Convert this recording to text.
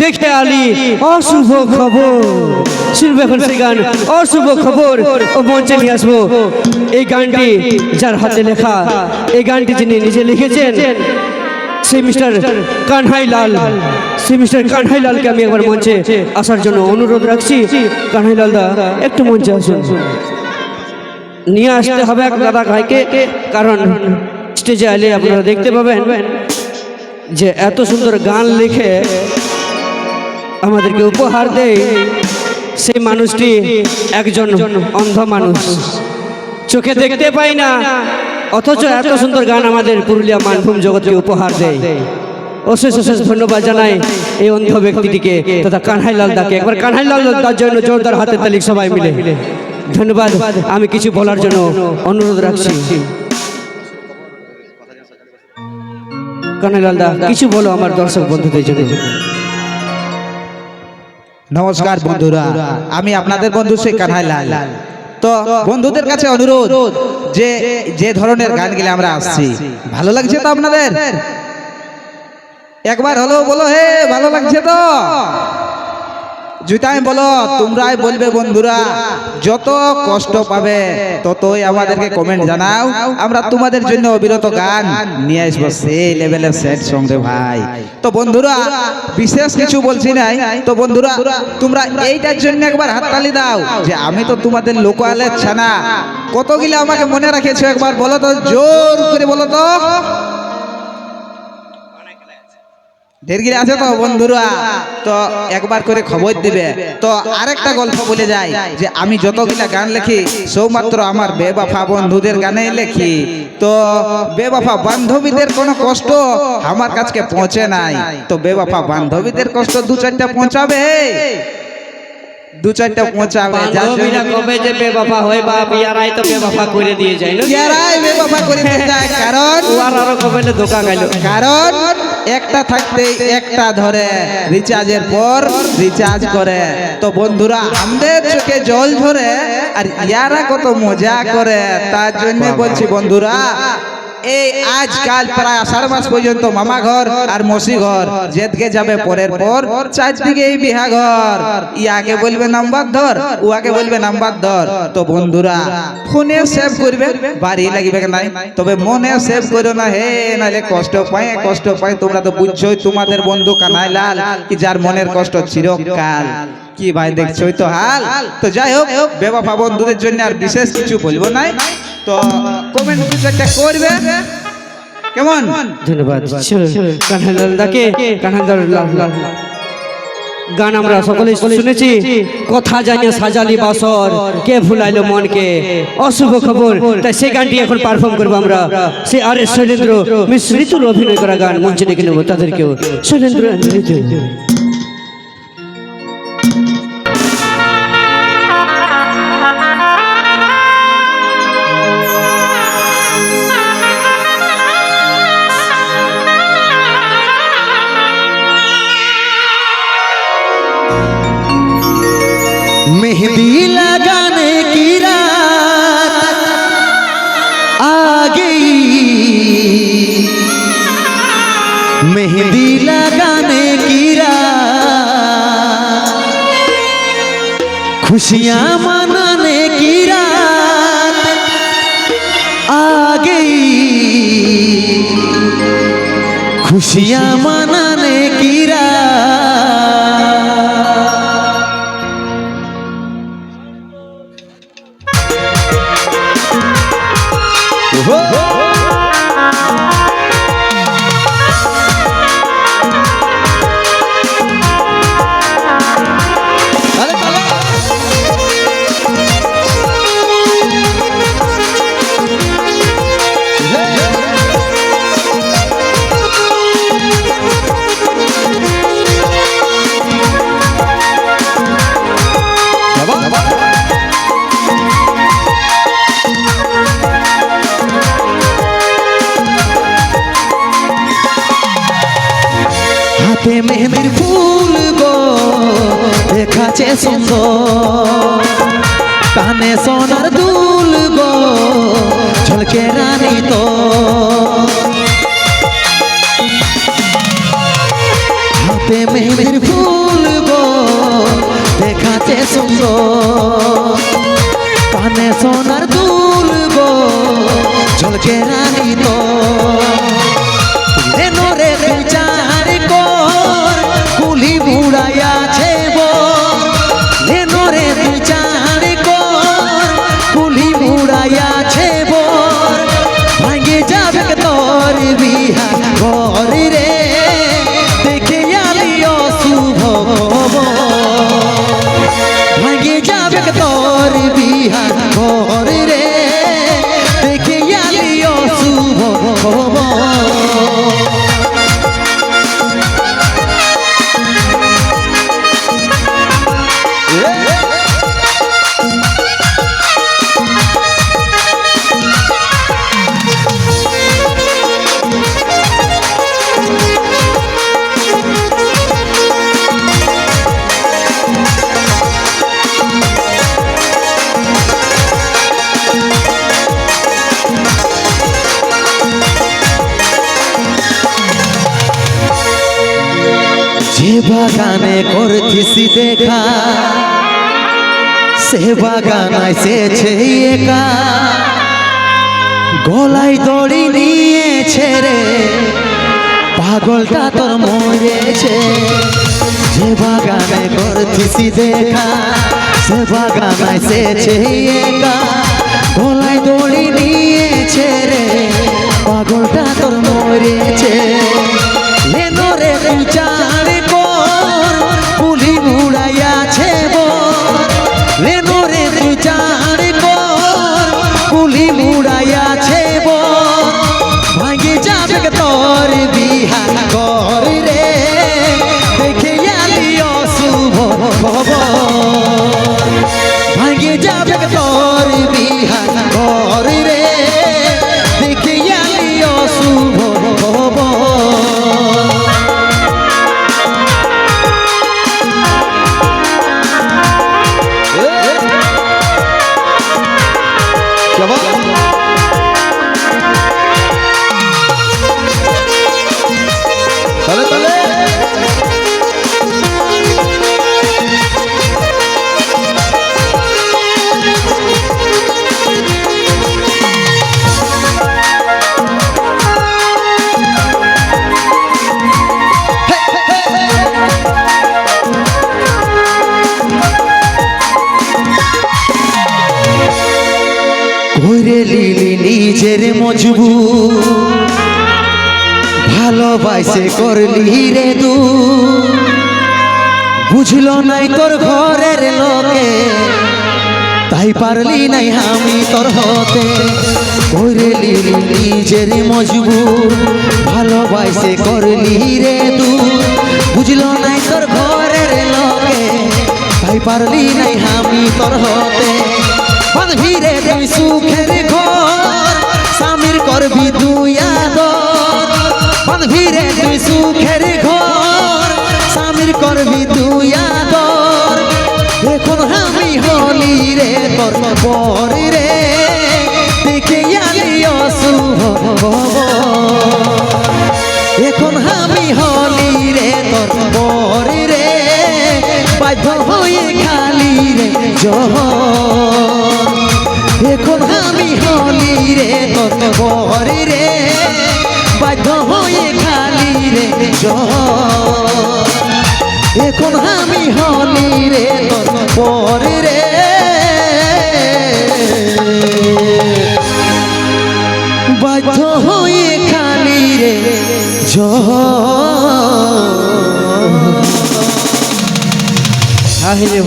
দেখে আলী অশুভ খবর শুনবে এখন সেই গান অশুভ খবর ও মঞ্চে নিয়ে আসবো এই গানটি যার হাতে লেখা এই গানটি যিনি নিজে লিখেছেন সেই মিস্টার কানহাই লাল সেই মিস্টার কানহাই লালকে আমি একবার মঞ্চে আসার জন্য অনুরোধ রাখছি। কানহাই লাল দা একটু মঞ্চে আসুন, নিয়ে আসতে হবে এক দাদা ভাইকে, কারণ স্টেজে এলে আপনারা দেখতে পাবেন যে এত সুন্দর গান লিখে আমাদেরকে উপহার দেয় সেই মানুষটি একজন অন্ধ মানুষ, চোখে দেখতে পাই না, অথচ এত সুন্দর গান আমাদের পুরুলিয়া মানভূম জগৎকে উপহার দেয়। অশেষ অশেষ ধন্যবাদ জানাই এই অন্ধ ব্যক্তিটিকে তথা কানহাই লাল দাকে। একবার কানহাই লাল দার জন্য জোরদার হাতে তালি সবাই মিলে। ধন্যবাদ। আমি কিছু বলার জন্য অনুরোধ রাখছি। কানহাই লাল দা কিছু বলো আমার দর্শক বন্ধুদের জন্য। নমস্কার বন্ধুরা, আমি আপনাদের বন্ধু সেই কানহাই লাল। তো বন্ধুদের কাছে অনুরোধ যে যে ধরনের গান গেলে আমরা আসছি, ভালো লাগছে তো আপনাদের? একবার হলেও বলো হে ভালো লাগছে তো? জুতাই বলো, তোমরাই বলবে বন্ধুরা। যত কষ্ট পাবে ততই আমাদেরকে কমেন্ট জানাও, আমরা তোমাদের জন্য অবিরত গান নিয়ে আসবো সেই লেভেলের সেট সং রে ভাই। তো বন্ধুরা বিশেষ কিছু বলছি নাই, তো বন্ধুরা তোমরা এইটার জন্য একবার হাততালি দাও যে আমি তো তোমাদের লোকালের ছানা। কতগুলো আমাকে মনে রাখেছো একবার বলো তো, জোর করে বলো তো। ঢেরগিরি আছে তো বন্ধুরা? তো একবার করে খবর দিবে। তো আরেকটা গল্প বলে যায় যে আমি যতগুলা গান লিখি সৌমাত্র আমার বেবাফা বন্ধুদের গানে লিখি। তো বেবাফা বান্ধবীদের কোনো কষ্ট আমার কাছে পৌঁছে নাই, তো বেবাফা বান্ধবীদের কষ্ট দু চারটা পৌঁছাবে, দু চারটা পৌঁছাবে। বান্ধবীরা কবে যে বেবাফা হয় বাপ, ইয়ারাই তো বেবাফা করে দিয়ে যায় না, ইয়ারাই বেবাফা করে দিয়ে যায়। কারণ ওর আরো কবে ধোকা গেল, কারণ একটা থাকতে একটা ধরে, রিচার্জের পর রিচার্জ করে। তো বন্ধুরা আমাদের চোখে জল ধরে আর ইয়ারা কত মজা করে, তার জন্য বলছি বন্ধুরা এই আজকাল প্রায় আষাঢ় মাস পর্যন্ত মামা ঘর আর মসি ঘর, যেদিকে যাবে পরের পর চারদিকে এই বিহা ঘর। ইয়াকে বলবে নাম্বার ধর, উয়াকে বলবে নাম্বার ধর। তো বন্ধুরা ফোনে সেভ করবে, বাড়ি লাগবে নাই, তবে মনে সেভ করো না হে, নাহলে কষ্ট পায় কষ্ট পায়। তোমরা তো বুঝছোই তোমাদের বন্ধু কানহাই লাল কি যার মনের কষ্ট চিরকাল। কি ভাই দেখছোই তো হাল। তো যাই হোক বেবাফা বন্ধুদের জন্য আর বিশেষ কিছু বলবো নাই, তো কমেন্ট একটা করবে কেমন? ধন্যবাদ। কানহাই লাল দাকে, কানহাই লাল গান আমরা সকলে শুনেছি। কথা জানিয়ে সাজালি বাসর, কে ভুলাইলো মনকে, অশুভ খবর। তাই সেই গানটি এখন পারফর্ম করবো আমরা। সে আর এস শৈলেন্দ্র মিস ঋতুর অভিনয় করা গান মঞ্চে ডেকে নেবো তাদেরকেও। শৈলেন্দ্র मेहंदी लगाने की रात आ गई, मेहंदी लगाने की रात, खुशियाँ मनाने की रात आ गई, खुशियाँ मनाने की रात। হাতে মেহেন্দির ফুল গো দেখাচ্ছে সুন্দর, কানে সোনার দুল গো ঝলকে রানী তো দেখতে মেহেদির ফুল গো দেখাতে সুন্দর কানে সোনার দুল গো ঝলকে রানী তো রে তুই চার কর কুলি বুড়াইয়াছে রে তুই চার কর কুলি বুড়াইয়াছে ভাঙে যাবে তোর বিহা ঘর রে দেখে আলি অশুভ ভাঙে যাবে তোর বিহা ঘর রে দেখে আলি অশুভ যে বাগানে করছিস দেখা সে বাগান এসেছে একা গলায় দড়ি নিয়েছে রে পাগলটা তোর মরেছে যে বাগানে করছিস দেখা সে বাগান এসেছে একা গলায় দড়ি নিয়েছে রে পাগলটা তোর মরেছে লেনো রে তুই চার কর পুলি বুড়াইয়াছে লেনো রে তুই চার কর পুলি বুড়াইয়াছে ভাঙে যাবে তোর বিহা ঘর রে দেখে আলি অশুভ ভাঙে যাবে তোর বিহা ঘর রে দেখে আলি অশুভ ঘুরে লিলি নিজের মজবুত ভালোবাসে করলি রে দু বুঝলো নাই তোর ঘরের লোকে তাই পারলি নাই আমি তোর হতে ঘুরে লিলি নিজের মজবুত ভালোবাসে করলি রে দু বুঝলো নাই তোর ঘরের লোকে তাই পারলি নাই আমি তোর হতে বাঁধবি রে তুই সুখের ঘর স্বামীর করবি তুই আদর বাঁধবি রে তুই সুখের ঘর স্বামীর করবি তুই আদর এখন আমি হলি রে তোর পর রে দেখে আলি অশুভ এখন আমি হলি রে তোর পর রে বাধ্য হয়ে খালি রে এখন আমি হলি রে তোর পর রে বাধ্য হয়ে খালি রে এখন আমি হলি রে তোর পর রে বাধ্য হয়ে খালি রে আহিরে